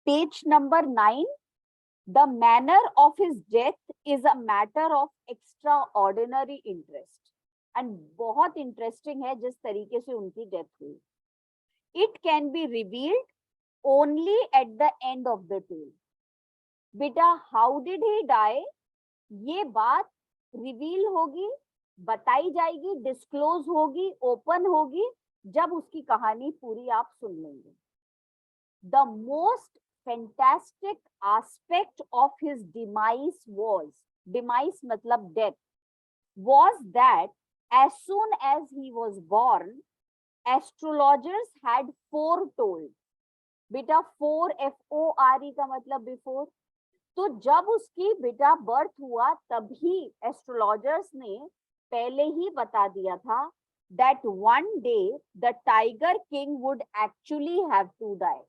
Page number 9, the manner of his death is a matter of extraordinary interest. And बहुत interesting है जिस तरीके से उनकी डेथ हुई। It can be revealed only at the end of the tale. बेटा how did he die, ये बात रिवील होगी, बताई जाएगी, डिस्क्लोज होगी, ओपन होगी जब उसकी कहानी पूरी आप सुन लेंगे। The most fantastic aspect of his demise was, demise मतलब death, was that as soon as he was born, astrologers had foretold। बेटा 4 FORE का मतलब बिफोर। तो जब उसकी बेटा बर्थ हुआ तभी एस्ट्रोलॉजर्स ने पहले ही बता दिया था that one day the tiger king would actually have to die।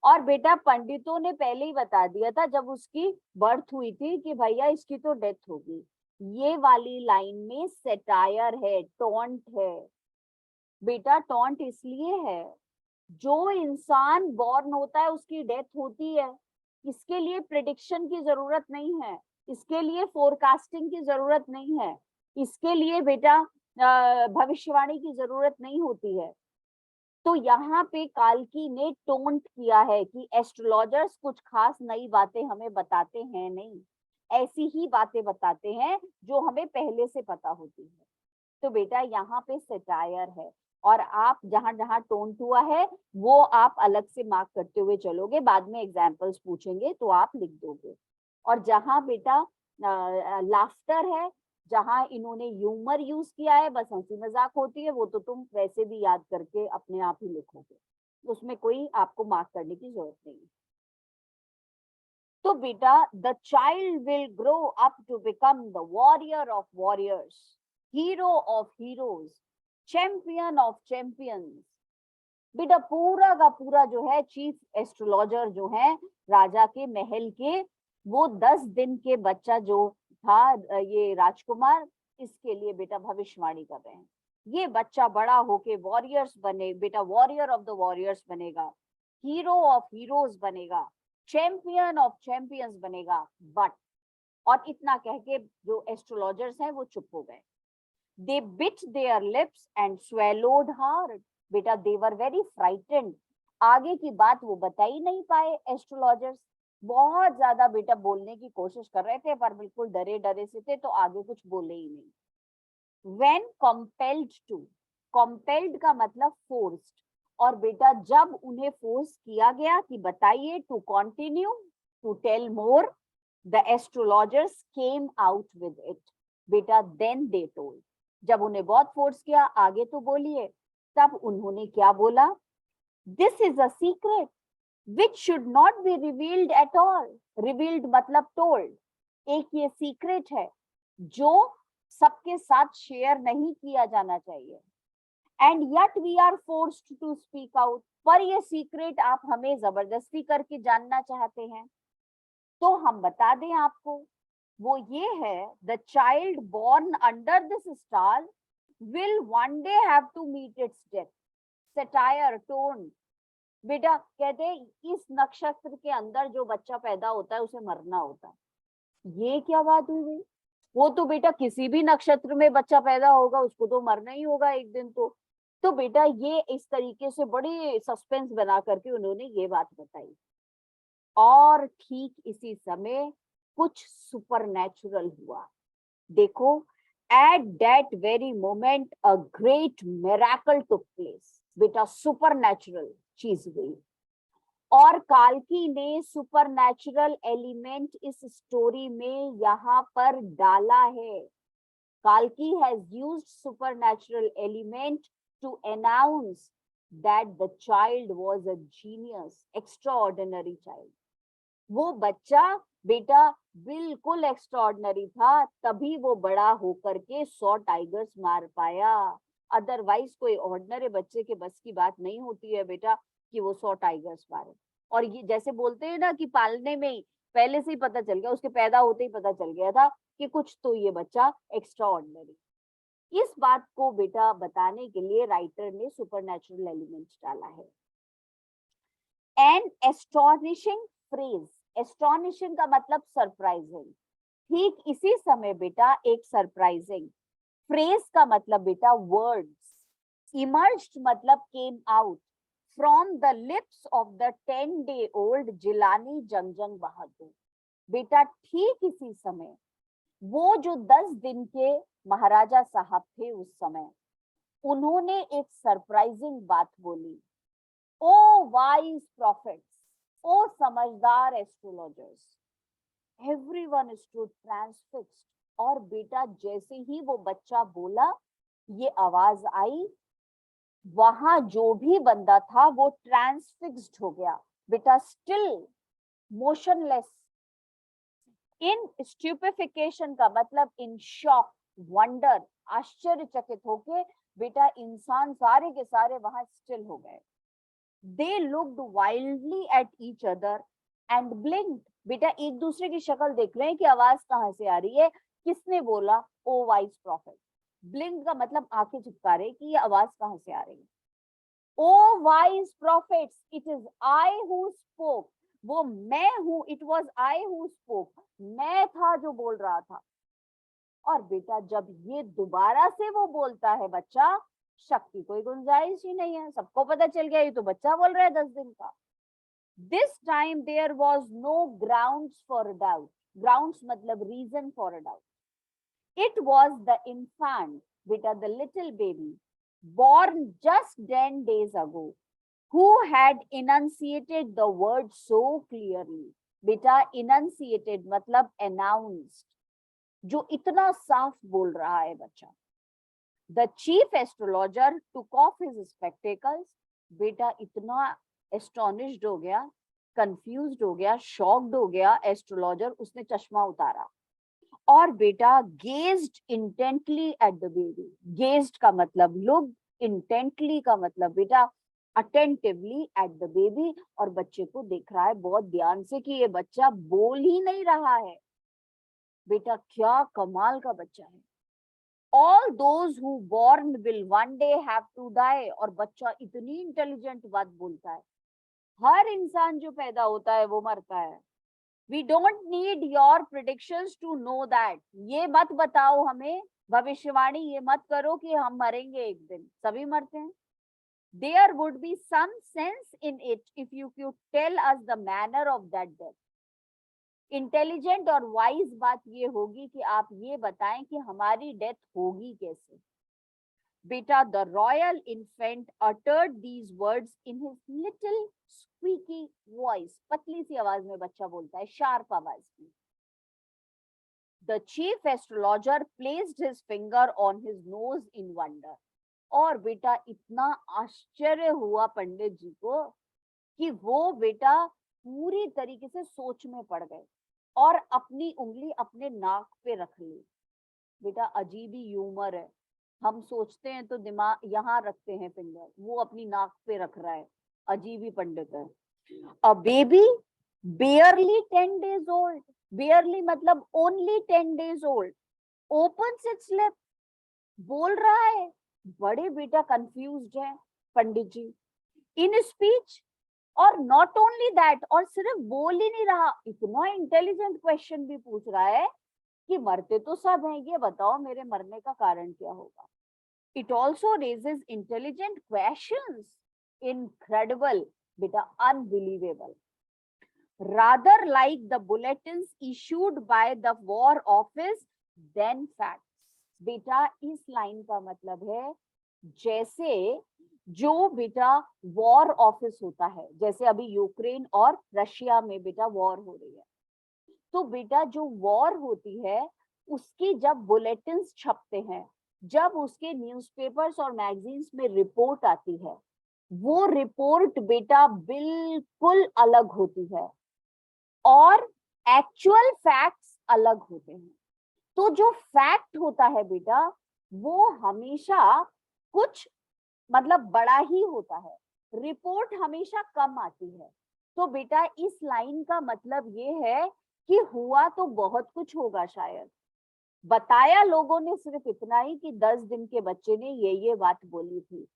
और बेटा पंडितों ने पहले ही बता दिया था जब उसकी बर्थ हुई थी कि भैया इसकी तो डेथ होगी। ये वाली लाइन में सेटायर है, टॉन्ट है। बेटा टॉन्ट इसलिए है, जो इंसान बॉर्न होता है उसकी डेथ होती है, इसके लिए प्रिडिक्शन की जरूरत नहीं है, इसके लिए फोरकास्टिंग की जरूरत नहीं है, इसके लिए बेटा भविष्यवाणी की जरूरत नहीं होती है। तो यहाँ पे काल्की ने टोंट किया है कि एस्ट्रोलॉजर्स कुछ खास नई बातें हमें बताते हैं नहीं, ऐसी ही बातें बताते हैं जो हमें पहले से पता होती है। तो बेटा यहाँ पे सेटायर है, और आप जहां जहां टोंट हुआ है वो आप अलग से मार्क करते हुए चलोगे, बाद में एग्जाम्पल्स पूछेंगे तो आप लिख दोगे। और जहां बेटा लाफ्टर है, जहां इन्होंने ह्यूमर यूज किया है, बस हंसी मजाक होती है, वो तो तुम वैसे भी याद करके अपने आप ही लिखोगे, उसमें कोई आपको मार्क करने की जरूरत नहीं। तो बेटा the child will grow up to become the warrior of warriors, hero of heroes, champion of champions. बेटा पूरा का पूरा जो है चीफ एस्ट्रोलॉजर जो है राजा के महल के, वो 10 दिन के बच्चा जो था ये राजकुमार, इसके लिए बेटा भविष्यवाणी कर रहे हैं। ये बच्चा बड़ा होके वॉरियर्स बने, बेटा वॉरियर ऑफ द वॉरियर्स बनेगा, हीरो ऑफ हीरोज बनेगा, चैंपियन ऑफ चैंपियंस बनेगा। बट, और इतना कह के जो एस्ट्रोलॉजर्स हैं वो चुप हो गए। They bit their lips and swallowed hard। बेटा they were very frightened। आगे की बात वो बता ही नहीं पाए एस्ट्रोलॉजर्स, बहुत ज्यादा बेटा बोलने की कोशिश कर रहे थे पर बिल्कुल डरे डरे से थे, तो आगे कुछ बोले ही नहीं। When compelled to, compelled का मतलब forced, और बेटा जब उन्हें फोर्स किया गया कि बताइए, to continue, to tell more, the astrologers came out with it। बेटा then they told, जब उन्हें बहुत फोर्स किया आगे तो बोलिए, तब उन्होंने क्या बोला, this is a secret which should not be revealed at all. Revealed मतलब टोल्ड। एक ये सीक्रेट है जो सबके साथ शेयर नहीं किया जाना चाहिए। And yet we are forced to speak out, पर ये सीक्रेट आप हमें जबरदस्ती करके जानना चाहते हैं, तो हम बता दें आपको, वो ये है, the child born under this star will one day have to meet its death। Satire, tone। बेटा कहते हैं इस नक्षत्र के अंदर जो बच्चा पैदा होता है उसे मरना होता है। ये क्या बात हुई भाई, वो तो बेटा किसी भी नक्षत्र में बच्चा पैदा होगा उसको तो मरना ही होगा एक दिन तो बेटा ये इस तरीके से बड़ी सस्पेंस बना करके उन्होंने ये बात बताई। और ठीक इसी समय कुछ सुपरनैचुरल हुआ। देखो, at that very moment a great miracle took place। बेटा सुपरनैचुरल चीज हुई, और काल्की ने सुपरनैचुरल एलिमेंट इस स्टोरी में यहाँ पर डाला है। काल्की has used supernatural element to announce that the child was a genius, extraordinary child। वो बच्चा बेटा बिल्कुल एक्स्ट्रॉर्डनरी था, तभी वो बड़ा होकर के 100 टाइगर्स मार पाया। अदरवाइज कोई ऑर्डिनरी बच्चे के बस की बात नहीं होती है बेटा कि वो 100 टाइगर्स मारे। और ये जैसे बोलते हैं ना कि पालने में ही पहले से ही पता चल गया, उसके पैदा होते ही पता चल गया था कि कुछ तो ये बच्चा एक्स्ट्रा ऑर्डिनरी। इस बात को बेटा बताने के लिए राइटर ने सुपरनैचुरल एलिमेंट्स डाला है। एन एस्टोनिशिंग फ्रेज, एस्टोनिशिंग का मतलब सरप्राइजिंग, ठीक इसी समय बेटा एक सरप्राइजिंग फ्रेज का मतलब बेटा वर्ड्स, इमर्ज्ड मतलब came out from the lips of the 10-day-old Jilani Jangjang Bahadur. बेटा ठीक इसी समय वो जो 10 दिन के महाराजा साहब थे उस समय, उन्होंने एक सरप्राइजिंग बात बोली। ओ वाइज प्रॉफिट्स, ओ समझदार एस्ट्रोलॉजर्स, एवरीवन स्टूड ट्रांसफिक्स्ड। और बेटा जैसे ही वो बच्चा बोला, ये आवाज आई, वहां जो भी बंदा था वो ट्रांसफिक्स्ड हो गया बेटा, स्टिल मोशनलेस, इन स्ट्यूपिफिकेशन का मतलब इन शॉक, वंडर, आश्चर्यचकित होके बेटा इंसान सारे के सारे वहां स्टिल हो गए। They looked wildly at each other and ब्लिंक्ड। बेटा एक दूसरे की शक्ल देख रहे हैं कि आवाज कहाँ से आ रही है, किसने बोला, ओ वाइज प्रॉफिट। ब्लिंक का मतलब आंखें चिपका रहे कि ये आवाज कहाँ से आ रही है। O wise prophets, it is I who spoke, वो मैं हूं, it was I who spoke, मैं था जो बोल रहा था। और बेटा जब ये दोबारा से वो बोलता है बच्चा, शक की कोई गुंजाइश ही नहीं है, सबको पता चल गया ये तो बच्चा बोल रहा है 10 दिन का। This time there was no grounds for doubt, grounds मतलब reason for a doubt. It was the infant, बेटा the little baby born just 10 days ago, who had enunciated the word so clearly. बेटा enunciated मतलब announced, जो इतना साफ बोल रहा है बच्चा। The chief astrologer took off his spectacles. बेटा इतना astonished हो गया, confused हो गया, shocked हो गया एस्ट्रोलॉजर, उसने चश्मा उतारा और बेटा gazed intently at the baby. Gazed का मतलब looked, intently का मतलब बेटा attentively at the baby, और बच्चे को देख रहा है बहुत ध्यान से कि ये बच्चा बोल ही नहीं रहा है। बेटा क्या कमाल का बच्चा है। All those who born will one day have to die, और बच्चा इतनी इंटेलिजेंट बात बोलता है, हर इंसान जो पैदा होता है वो मरता है। We don't need your predictions to know that. ये मत बताओ हमें, भविष्यवाणी ये मत करो कि हम मरेंगे एक दिन, सभी मरते हैं। There would be some sense in it if you could tell us the manner of that death. Intelligent और वाइज बात ये होगी कि आप ये बताएं कि हमारी डेथ होगी कैसे। बेटा the royal infant uttered these words in his little squeaky voice, पतली सी आवाज में बच्चा बोलता है, शार्प आवाज में। The chief astrologer placed his finger on his nose in wonder. और बेटा इतना आश्चर्य हुआ पंडित जी को कि वो बेटा पूरी तरीके से सोच में पड़ गए और अपनी उंगली अपने नाक पे रख ली। बेटा अजीब ही ह्यूमर है, हम सोचते हैं तो दिमाग यहाँ रखते हैं फिंगर, वो अपनी नाक पे रख रहा है, अजीब ही पंडित है। A baby barely 10 days old, barely मतलब only 10 days old, opens its lip, बोल रहा है। बड़े बेटा कंफ्यूज्ड है पंडित जी इन स्पीच, और नॉट ओनली दैट, और सिर्फ बोल ही नहीं रहा, इतना इंटेलिजेंट क्वेश्चन भी पूछ रहा है कि मरते तो सब हैं, ये बताओ मेरे मरने का कारण क्या होगा। It also raises intelligent questions. Incredible, बेटा unbelievable. Rather like the bulletins issued by the War Office than facts. बेटा इस लाइन का मतलब है जैसे जो बेटा वॉर ऑफिस होता है, जैसे अभी यूक्रेन और रशिया में बेटा वॉर हो रही है, तो बेटा जो वॉर होती है उसकी जब बुलेटिन्स छपते हैं, जब उसके न्यूज़पेपर्स और मैगजीन्स में रिपोर्ट आती है, वो रिपोर्ट बेटा बिल्कुल अलग होती है और एक्चुअल फैक्ट्स अलग होते हैं। तो जो फैक्ट होता है बेटा वो हमेशा कुछ मतलब बड़ा ही होता है, रिपोर्ट हमेशा कम आती है। तो बेटा इस लाइन का मतलब ये है कि हुआ तो बहुत कुछ होगा शायद, बताया लोगों ने सिर्फ इतना ही कि 10 दिन के बच्चे ने ये बात बोली थी।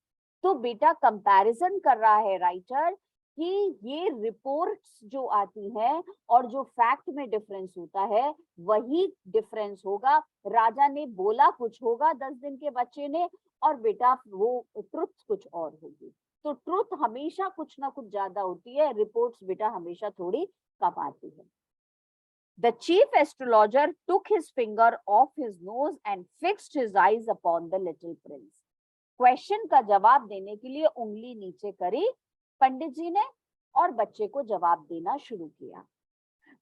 तो बेटा कंपैरिजन कर रहा है राइटर कि ये रिपोर्ट्स जो आती हैं और जो फैक्ट में डिफरेंस होता है वही डिफरेंस होगा। राजा ने बोला कुछ होगा 10 दिन के बच्चे ने, और बेटा वो ट्रुथ कुछ और होगी। तो ट्रुथ हमेशा कुछ ना कुछ ज्यादा होती है, रिपोर्ट्स बेटा हमेशा थोड़ी कम आती है। The chief astrologer took his finger off his nose and fixed his eyes upon the little prince. Question का जवाब देने के लिए उंगली नीचे करी पंडित जी ने और बच्चे को जवाब देना शुरू किया।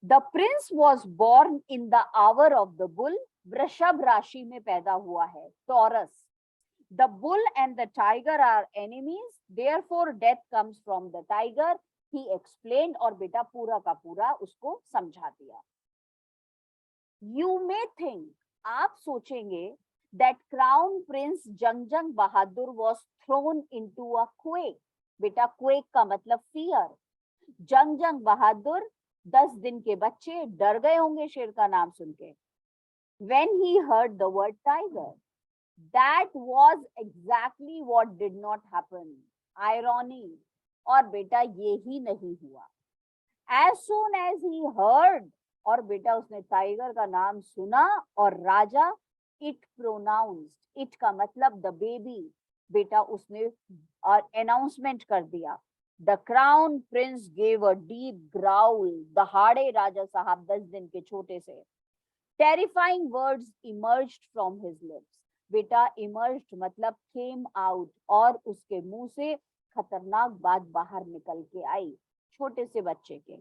The prince was born in the hour of the bull, वृषभ राशि में पैदा हुआ है, Taurus. The bull and the tiger are enemies, therefore death comes from the tiger, he explained. और बेटा पूरा का पूरा उसको समझा दिया। यू मे थिंक, आप सोचेंगे, that crown prince जंगजंग Bahadur was thrown into a quake। बेटा quake का मतलब fear। जंगजंग बहादुर 10 दिन के बच्चे डर गए होंगे शेर का नाम सुन के। when he heard the word tiger, that was exactly what did not happen। irony। और बेटा ये ही नहीं हुआ। as soon as he heard, और बेटा उसने टाइगर का नाम सुना और राजा, इट प्रोनाउंस्ड, इट का मतलब द बेबी, बेटा उसने अनाउंसमेंट कर दिया। The crown Prince gave a deep growl, दहाड़े राजा साहब 10 दिन के छोटे से। Terrifying words emerged from his lips, बेटा इमर्ज्ड मतलब केम आउट, और उसके मुंह से खतरनाक बात बाहर निकल के आई छोटे से बच्चे के।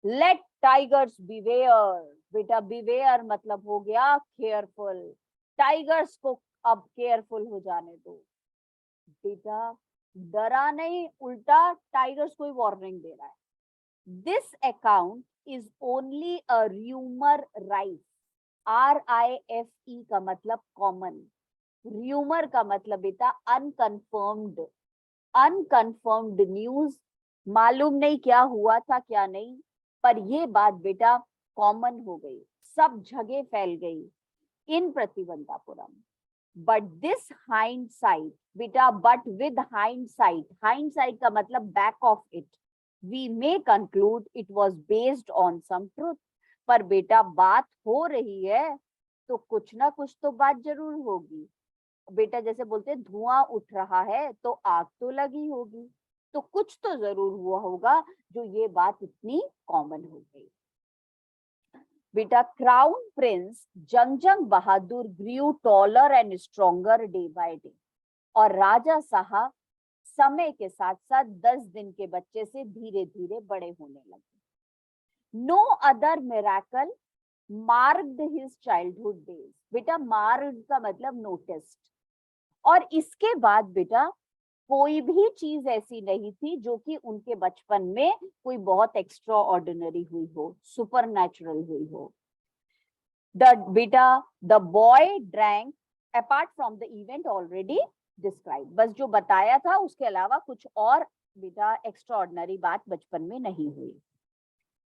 लेट टाइगर्स बिवेयर, बेटा बिवेयर मतलब हो गया केयरफुल, टाइगर्स को अब केयरफुल हो जाने दो। बेटा डरा नहीं, उल्टा टाइगर्स को ही वार्निंग दे रहा है। This account is only a rumour rife, RIFE का मतलब कॉमन, र्यूमर का मतलब बेटा अनकंफर्म्ड, अनकंफर्म्ड न्यूज, मालूम नहीं क्या हुआ था क्या नहीं, पर ये बात बेटा कॉमन हो गई, सब जगह फैल गई in Pratibandhapuram. But this hindsight, बेटा बट विद हाइंडसाइट, हाइंडसाइट का मतलब back of it, we may conclude it was based on some truth. पर बेटा बात हो रही है तो कुछ ना कुछ तो बात जरूर होगी। बेटा जैसे बोलते धुआं उठ रहा है तो आग तो लगी होगी, तो कुछ तो जरूर हुआ होगा जो ये बात इतनी कॉमन हो गई। बेटा crown prince Jangjang Bahadur grew taller and stronger day by day, और राजा साहब समय के साथ साथ 10 दिन के बच्चे से धीरे धीरे बड़े होने लगे। No other miracle marked his childhood days, बेटा मार्क्ड का मतलब नोटिस्ड। और इसके बाद बेटा कोई भी चीज ऐसी नहीं थी जो कि उनके बचपन में कोई बहुत एक्स्ट्रा ऑर्डिनरी हुई हो, सुपर नेचुरल हुई हो। बेटा the boy drank apart from the event already describe, बस जो बताया था उसके अलावा कुछ और बेटा एक्स्ट्रा ऑर्डिनरी बात बचपन में नहीं हुई।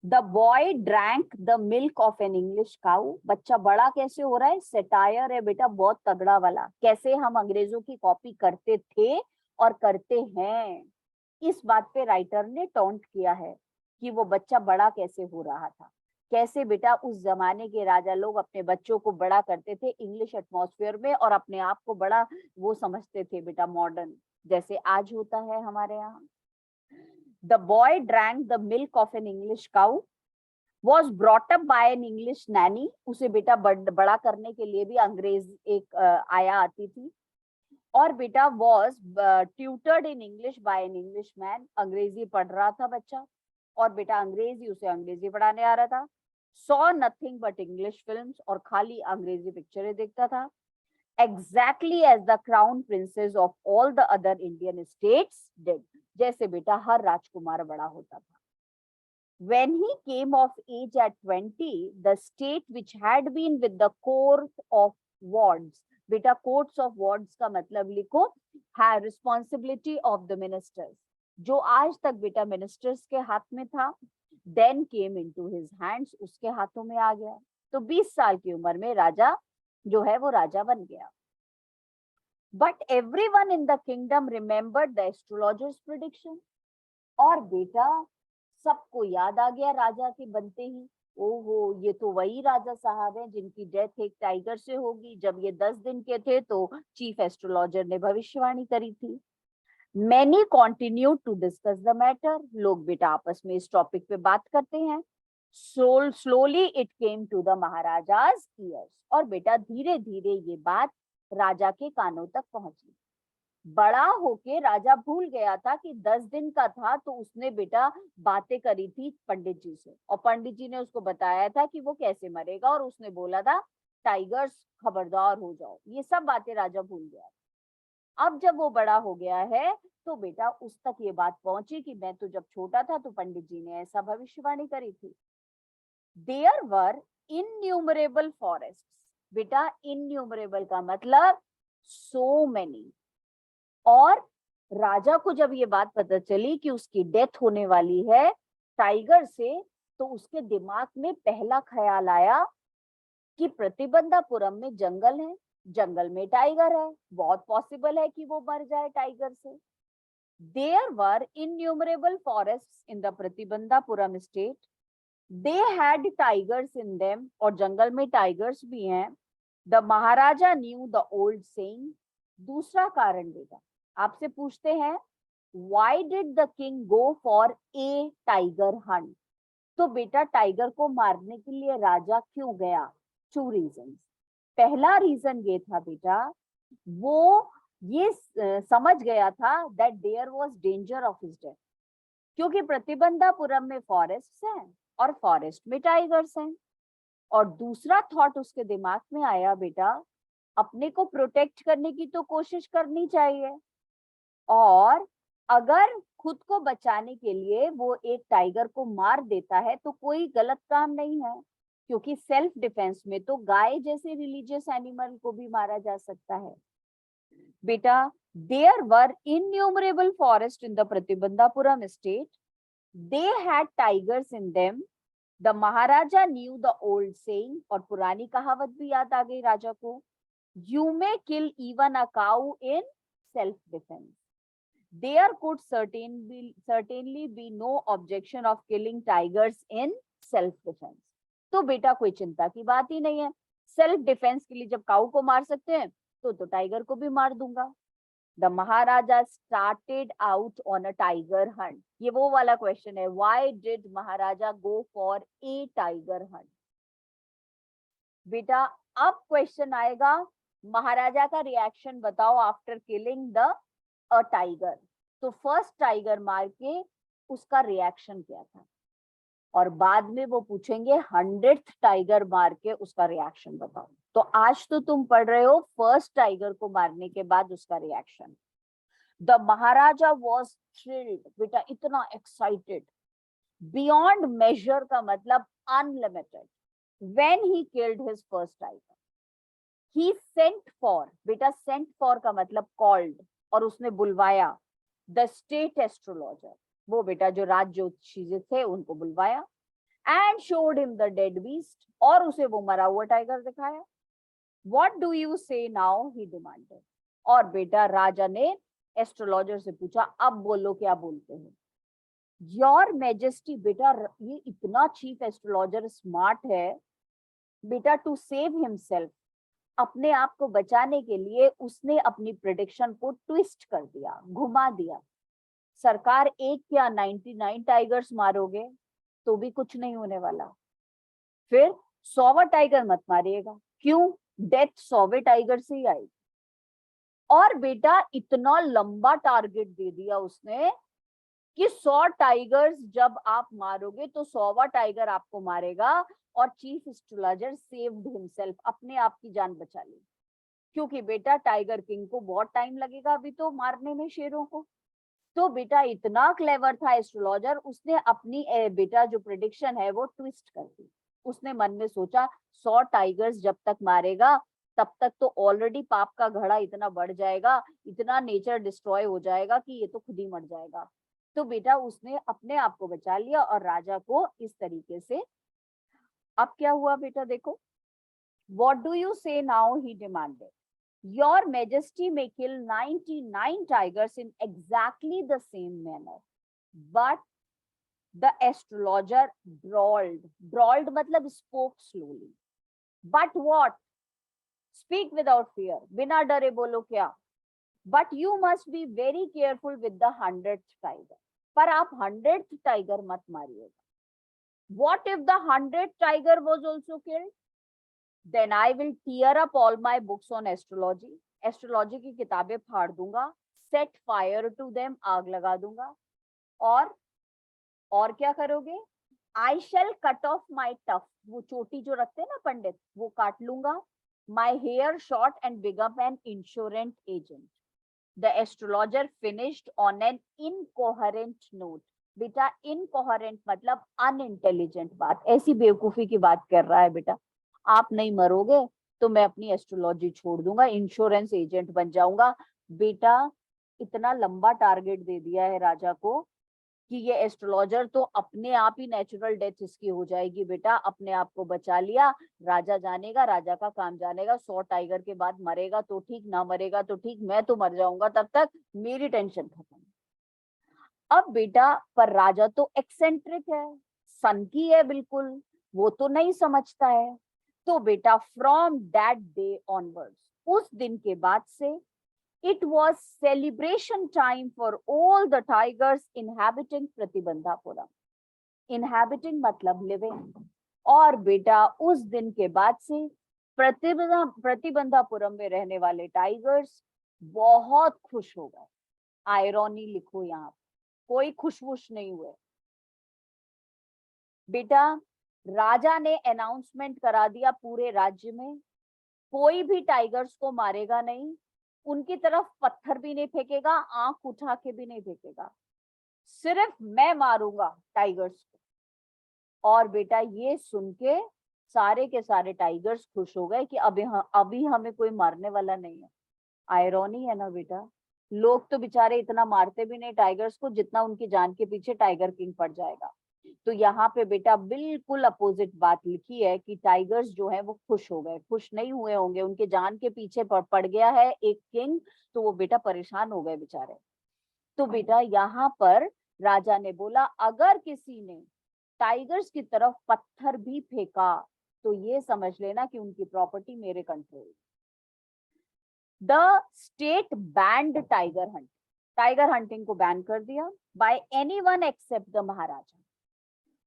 The boy drank the milk of an English cow, बच्चा बड़ा कैसे हो रहा है, सेटायर है बेटा बहुत तगड़ा वाला, कैसे हम अंग्रेजों की कॉपी करते थे और करते हैं, इस बात पे राइटर ने टॉन्ट किया है कि वो बच्चा बड़ा कैसे हो रहा था, कैसे बेटा उस जमाने के राजा लोग अपने बच्चों को बड़ा करते थे इंग्लिश एटमॉस्फेयर में और अपने आप को बड़ा वो समझते थे बेटा मॉडर्न, जैसे आज होता है हमारे यहाँ। The boy drank the milk of an English cow, was brought up by an English nanny, उसे बेटा बड़ा करने के लिए भी अंग्रेज एक आया आती थी। और बेटा was tutored in English by an Englishman, अंग्रेजी पढ़ रहा था बच्चा और बेटा अंग्रेजी उसे अंग्रेजी पढ़ाने आ रहा था। Saw nothing but English films, और खाली अंग्रेजी पिक्चरें देखता था। Exactly as the crown princes of all the other Indian states did, जैसे बेटा हर राजकुमार बड़ा होता था। When he came of age at 20, the state which had been with the court of wards, बेटा courts of wards का मतलब लिखो, है responsibility of the ministers, जो आज तक बेटा ministers के हाथ में था, then came into his hands, उसके हाथों में आ गया। तो 20 साल की उम्र में राजा जो है वो राजा बन गया। But everyone in the kingdom remembered the astrologer's prediction, और बेटा सबको याद आ गया राजा के बनते ही, ओहो ये तो वही राजा साहब हैं जिनकी डेथ एक टाइगर से होगी। जब ये 10 दिन के थे तो चीफ एस्ट्रोलॉजर ने भविष्यवाणी करी थी। Many continue to discuss the matter, लोग बेटा आपस में इस टॉपिक पे बात करते हैं। Slowly it came to the maharaja's ears, और बेटा धीरे धीरे ये बात राजा के कानों तक पहुंची। बड़ा होके राजा भूल गया था कि 10 दिन का था, तो उसने बेटा बातें करी थी पंडित जी से, और पंडित जी ने उसको बताया था कि वो कैसे मरेगा, और उसने बोला था टाइगर्स खबरदार हो जाओ। ये सब बातें राजा भूल गया। अब जब वो बड़ा हो गया है तो बेटा उस तक ये बात पहुंची कि मैं तो जब छोटा था तो पंडित जी ने ऐसा भविष्यवाणी करी थी। देयर वर इनन्यूमरेबल फॉरेस्ट, बेटा इनन्यूमरेबल का मतलब सो मेनी। और राजा को जब ये बात पता चली कि उसकी डेथ होने वाली है टाइगर से, तो उसके दिमाग में पहला ख्याल आया कि प्रतिबंधापुरम में जंगल है, जंगल में टाइगर है, बहुत पॉसिबल है कि वो मर जाए टाइगर से। There were innumerable forests in the Pratibandhapuram state, they had tigers in them, और जंगल में टाइगर्स भी हैं। The maharaja knew the old saying. दूसरा कारण बेटा आपसे पूछते हैं, why did the king go for a tiger hunt, तो बेटा टाइगर को मारने के लिए राजा क्यों गया? 2 रीजन। पहला रीजन ये था बेटा, वो ये समझ गया था that there was danger of his death, क्योंकि प्रतिबंधापुरम में फॉरेस्ट हैं और फॉरेस्ट में टाइगर्स हैं। और दूसरा थॉट उसके दिमाग में आया, बेटा अपने को प्रोटेक्ट करने की तो कोशिश करनी चाहिए, और अगर खुद को बचाने के लिए वो एक टाइगर को मार देता है तो कोई गलत काम नहीं है, क्योंकि सेल्फ डिफेंस में तो गाय जैसे रिलीजियस एनिमल को भी मारा जा सकता है। बेटा there were innumerable forest in the Pratibandhapuram state, they had tigers in them. The maharaja knew the old saying, और पुरानी कहावत भी याद आ गई राजा को, you may kill even a cow in self defence. There could certainly be no objection of killing tigers in self defense. तो बेटा कोई चिंता की बात ही नहीं है, सेल्फ डिफेंस के लिए जब काऊ को मार सकते हैं तो टाइगर को भी मार दूंगा। The Maharaja started out on a tiger Hunt. ये वो वाला क्वेश्चन है, why did Maharaja go for a tiger Hunt. बेटा अब क्वेश्चन आएगा, महाराजा का रिएक्शन बताओ after killing the a tiger. तो फर्स्ट टाइगर मार के उसका रिएक्शन क्या था, और बाद में वो पूछेंगे 100th टाइगर मार के उसका रिएक्शन बताओ। तो आज तो तुम पढ़ रहे हो फर्स्ट टाइगर को मारने के बाद उसका reaction. The Maharaja was thrilled, बेटा इतना एक्साइटेड, बियॉन्ड मेजर का मतलब unlimited, when he killed his first tiger. He sent for, बेटा सेंट फॉर का मतलब कॉल्ड, और उसने बुलवाया द स्टेट एस्ट्रोलॉजर, वो बेटा जो राज ज्योतिषी थे उनको बुलवाया, and showed him the dead beast, और उसे वो मरा हुआ टाइगर दिखाया। व्हाट डू यू से नाउ, ही डिमांडेड। और बेटा राजा ने एस्ट्रोलॉजर से पूछा, अब बोलो क्या बोलते हो। योर मैजेस्टी, बेटा ये इतना चीफ एस्ट्रोलॉजर स्मार्ट है बेटा, टू सेव हिमसेल्फ, अपने आप को बचाने के लिए उसने अपनी प्रेडिक्शन को ट्विस्ट कर दिया, घुमा दिया। सरकार एक क्या 99 टाइगर्स मारोगे तो भी कुछ नहीं होने वाला, फिर 100वां टाइगर मत मारिएगा, क्यों? डेथ 100वें टाइगर से ही आएगी। और बेटा इतना लंबा टारगेट दे दिया उसने कि 100 टाइगर्स जब आप मारोगे तो 100वां टाइगर आपको मारेगा, और चीफ एस्ट्रोलॉजर सेव्ड हिमसेल्फ, अपने आप की जान बचा ली, क्योंकि बेटा टाइगर किंग को बहुत टाइम लगेगा अभी तो मारने में शेरों को। तो बेटा इतना क्लेवर था एस्ट्रोलॉजर, उसने अपनी बेटा जो प्रेडिक्शन है वो ट्विस्ट कर दी। उसने मन में सोचा 100 टाइगर्स जब तक मारेगा तब तक तो ऑलरेडी पाप का घड़ा इतना बढ़ जाएगा, इतना नेचर डिस्ट्रॉय हो जाएगा कि ये तो खुद ही मर जाएगा। तो बेटा उसने अपने आप को बचा लिया और राजा को इस तरीके से। अब क्या हुआ बेटा देखो, व्हाट डू यू से now, he demanded. Your Majesty may kill 99 tigers in exactly the same manner. but the astrologer drawled मतलब spoke slowly. But what? Speak without fear. बिना डरे बोलो क्या? But you must be very careful with the 100th tiger. पर आप 100th tiger मत मारिएगा. What if the 100th tiger was also killed? Then I will tear up all my books on astrology. Astrology की किताबें फाड़ दूंगा. Set fire to them, आग लगा दूंगा. और क्या करोगे? I shall cut off my tuft. वो चोटी जो रखते हैं ना पंडित, वो काट लूंगा. My hair short and become an insurance agent. The astrologer finished on an incoherent note. बेटा incoherent मतलब unintelligent बात, ऐसी बेवकूफी की बात कर रहा है बेटा. आप नहीं मरोगे तो मैं अपनी एस्ट्रोलॉजी छोड़ दूंगा, इंश्योरेंस एजेंट बन जाऊंगा. बेटा इतना लंबा टारगेट दे दिया है राजा को कि ये एस्ट्रोलॉजर तो अपने आप ही नेचुरल डेथ इसकी हो जाएगी. बेटा अपने आप को बचा लिया, राजा जानेगा, राजा का काम जानेगा. 100 टाइगर के बाद मरेगा तो ठीक, ना मरेगा तो ठीक, मैं तो मर जाऊंगा तब तक, मेरी टेंशन खत्म. अब बेटा पर राजा तो एक्सेंट्रिक है, सन की है बिल्कुल, वो तो नहीं समझता है. तो बेटा फ्रॉम दैट डे ऑनवर्ड्स, उस दिन के बाद से it was celebration time for all the tigers inhabiting प्रतिबंधापुरम. Inhabiting मतलब living. और बेटा उस दिन के बाद से प्रतिबंधापुरम में रहने वाले टाइगर्स बहुत खुश हो गए. आयरॉनी लिखो यहाँ, कोई खुशवुश नहीं हुए. बेटा राजा ने अनाउंसमेंट करा दिया पूरे राज्य में, कोई भी टाइगर्स को मारेगा नहीं, उनकी तरफ पत्थर भी नहीं फेंकेगा, आंख उठा के भी नहीं फेंकेगा, सिर्फ मैं मारूंगा टाइगर्स को. और बेटा ये सुन के सारे के सारे टाइगर्स खुश हो गए कि अभी हमें कोई मारने वाला नहीं है. आयरॉनी है ना बेटा, लोग तो बेचारे इतना मारते भी नहीं टाइगर्स को जितना उनकी जान के पीछे टाइगर किंग पड़ जाएगा. तो यहाँ पे बेटा बिल्कुल अपोजिट बात लिखी है कि टाइगर्स जो है वो खुश हो गए. खुश नहीं हुए होंगे, उनके जान के पीछे पड़ गया है एक किंग, तो वो बेटा परेशान हो गए बेचारे. तो बेटा यहाँ पर राजा ने बोला अगर किसी ने टाइगर्स की तरफ पत्थर भी फेंका तो ये समझ लेना कि उनकी प्रॉपर्टी मेरे control. The state band tiger Hunt, tiger hunting को बैन कर दिया बाय एनीवन एक्सेप्ट द महाराजा.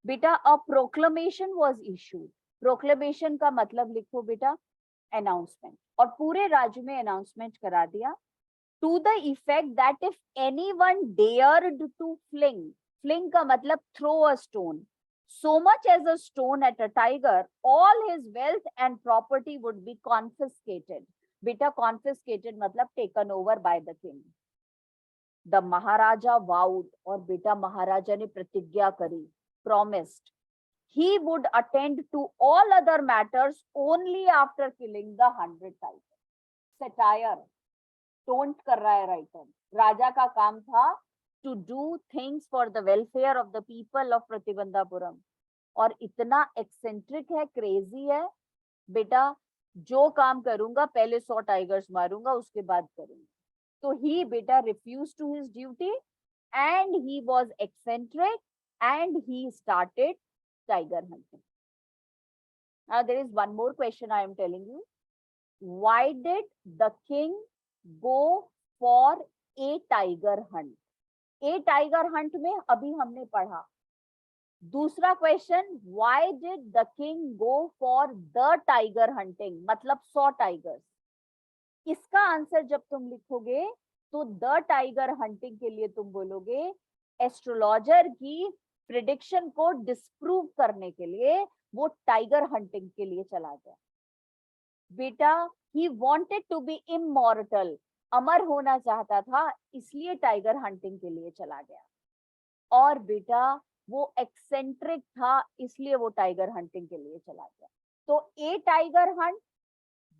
बेटा अ प्रोक्लेमेशन वाज इशूड. प्रोक्लेमेशन का मतलब लिखो बेटा अनाउंसमेंट, और पूरे राज्य में अनाउंसमेंट करा दिया to the effect that if anyone dared to fling, fling का मतलब throw a stone, so much as a stone at a tiger, all his wealth and property would be confiscated. बेटा confiscated मतलब taken over by the king. The Maharaja vowed, और बेटा महाराजा ने प्रतिज्ञा करी, promised, he would attend to all other matters only after killing the 100 tigers. Satire, taunt कर रहा है राइटर. राजा का काम था to do things for the welfare of the people of प्रतिबंधापुरम. और इतना एक्सेंट्रिक है, क्रेजी है बेटा, जो काम करूंगा पहले 100 टाइगर्स मारूंगा उसके बाद करूंगा. तो ही बेटा refuse to his duty and he was eccentric and he started tiger hunting. Now there is one more question I am telling you. Why did the king go for a tiger hunt? A tiger hunt में अभी हमने पढ़ा. दूसरा question, why did the king go for the tiger hunting, मतलब 100 tigers. इसका answer जब तुम लिखोगे तो द टाइगर हंटिंग के लिए तुम बोलोगे एस्ट्रोलॉजर की प्रिडिक्शन को डिस्प्रूव करने के लिए वो टाइगर हंटिंग के लिए चला गया. बेटा he wanted to be immortal, अमर होना चाहता था, इसलिए टाइगर हंटिंग के लिए चला गया. और बेटा वो एक्सेंट्रिक था, इसलिए वो टाइगर हंटिंग के लिए चला गया. तो a tiger hunt,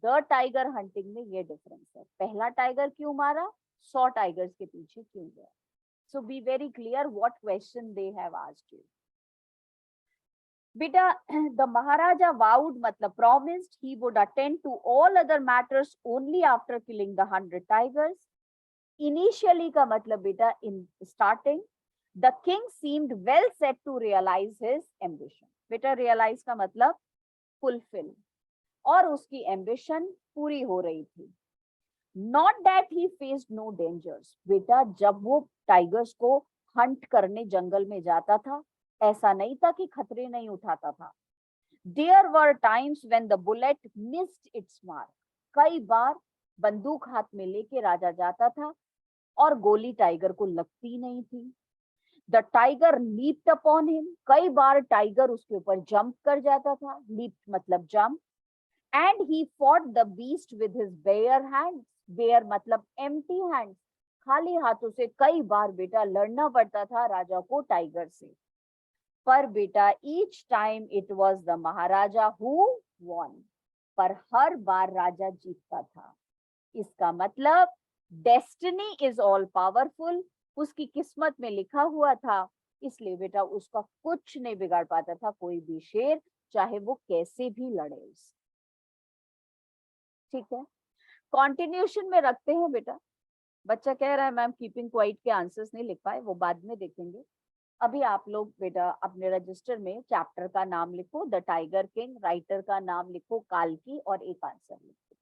the tiger hunting में ये डिफरेंस है. पहला टाइगर क्यों मारा, 100 टाइगर्स के पीछे क्यों गया. So be very clear what question they have asked you. बेटा the Maharaja vowed मतलब promised he would attend to all other matters only after killing the 100 tigers. Initially का मतलब बेटा in starting the king seemed well set to realize his ambition. बेटा realize का मतलब fulfil, और उसकी एम्बिशन पूरी हो रही थी। Not that he faced no dangers. बेटा जब वो टाइगर्स को हंट करने जंगल में जाता था, ऐसा नहीं था कि खतरे नहीं उठाता था। There were times when the bullet missed its mark. कई बार बंदूक हाथ में लेके राजा जाता था और गोली टाइगर को लगती नहीं थी। The tiger leaped upon him. कई बार टाइगर उसके ऊपर जंप कर जाता था, लीप मतलब jump. And he fought the beast with his bare hands. Bare मतलब एम्प्टी हैंड्स, खाली हाथों से कई बार बेटा लड़ना पड़ता था राजा को टाइगर से। पर बेटा each time it was the Maharaja who won. पर हर बार राजा जीतता था। इसका मतलब डेस्टिनी इज ऑल पावरफुल। उसकी किस्मत में लिखा हुआ था, इसलिए बेटा उसका कुछ नहीं बिगाड़ पाता था कोई भी शेर, चाहे वो कैसे भी लड़े उससे। ठीक है, कॉन्टिन्यूशन में रखते हैं बेटा। बच्चा कह रहा है मैम कीपिंग क्वाइट के आंसर्स नहीं लिख पाए, वो बाद में देखेंगे। अभी आप लोग बेटा अपने रजिस्टर में चैप्टर का नाम लिखो द टाइगर किंग, राइटर का नाम लिखो काल्की, और एक आंसर लिखो।